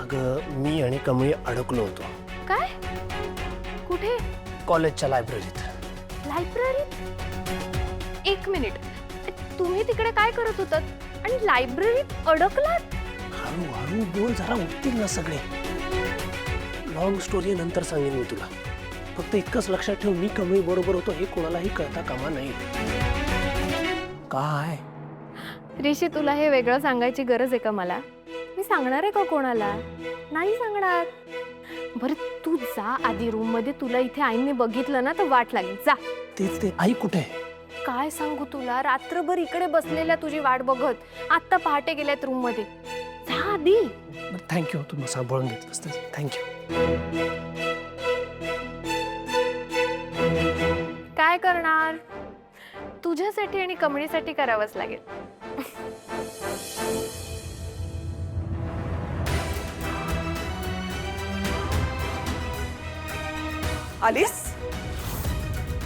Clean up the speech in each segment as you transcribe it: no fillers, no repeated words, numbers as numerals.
अगं मी आणि कमळी अडकलो होतो काय? कुठे? कॉलेजच्या लायब्ररीत. लायब्ररीत? एक मिनिट, तुम्ही तिकडे काय करत होतात आणि लायब्ररीत अडकलात? हळूहळू बोल, जरा उठतील ना सगळे. लॉंग स्टोरी नंतर सांगेन मी तुला. फक्त इतकंच लक्षात ठेव, मी कमळी बरोबर होतो हे कोणालाही कळता कामा नाही. काय ऋषी, तुला हे वेगळं सांगायची गरज आहे का मला? मी सांगणार आहे का कोणाला? नाही सांगणार. बरं तू जा आधी रूम मध्ये, तुला इथे आईने बघितलं ना तर वाट लागेल. जा. तेच ते. आई कुठे आहे? काय सांगू तुला, रात्रभर इकडे बसलेल्या तुझी वाट बघत. आत्ता पहाटे गेल्यात रूम मध्ये. जा आधी. थँक्यू, तू मला सांभाळून घेतलंस. थँक्यू. काय करणार, तुझ्यासाठी आणि कमळीसाठी करावंच लागेल. आलीस?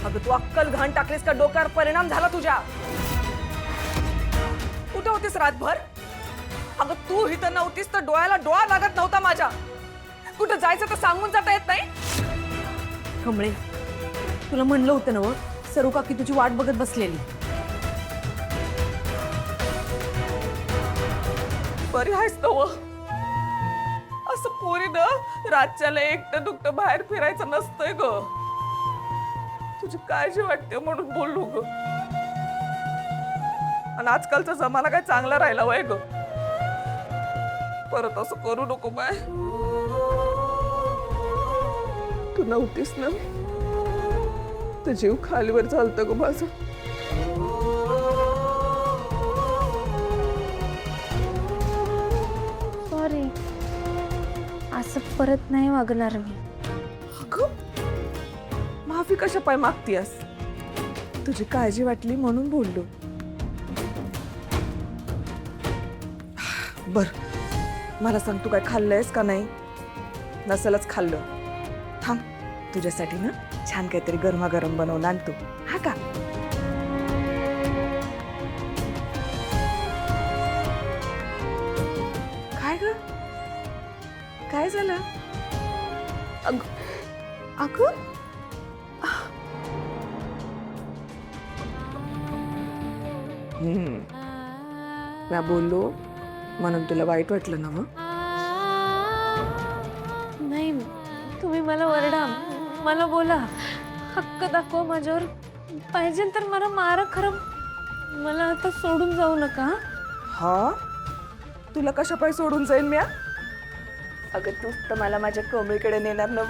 अगं तू अक्कल घाण टाकलीस का? डोक्यावर परिणाम झाला तुझ्या? कुठे होतीस रातभर? अगं तू इथं नव्हतीस तर डोळ्याला डोळा लागत नव्हता माझ्या. कुठं जायचं तर सांगून जाता येत नाही? कमळे, तुला म्हणलं होतं ना सरू काकी तुझी वाट बघत बसलेली. बरी आहेस ना? असं पोरीनं रातच्याला एकटं दुखतं बाहेर फिरायचं नसतंय ग. तुझी काळजी वाटते म्हणून बोललो ग. आणि आजकालचा जमाना काय चांगला राहिला वय ग. परत असं करू नको बाय. तू नव्हतीस ना तर जीव खालीवर चालतं ग माझं. सॉरी, असं परत नाही वागणार मी. अगं माफी कशा पाय मागतीयस? तुझी काळजी वाटली म्हणून बोललो. बर, मला सांग तू काय खाल्लंयस का नाही? नसेलच खाल्लं, थांब तुझ्यासाठी ना छान काहीतरी गरमागरम बनवून आणतो. हा का? काय ग, काय झालं? अगं मी बोललो म्हणून तुला वाईट वाटलं ना? नाही, तुम्ही मला ओरडा, मला बोला, हक्क दाखवा माझ्यावर. पाहिजे तर मला मारा, खरं मला आता सोडून जाऊ नका. हा, तुला कशा पाय सोडून जाईन मी? अगं तूच तर मला माझ्या कमळीकडे नेणार ना?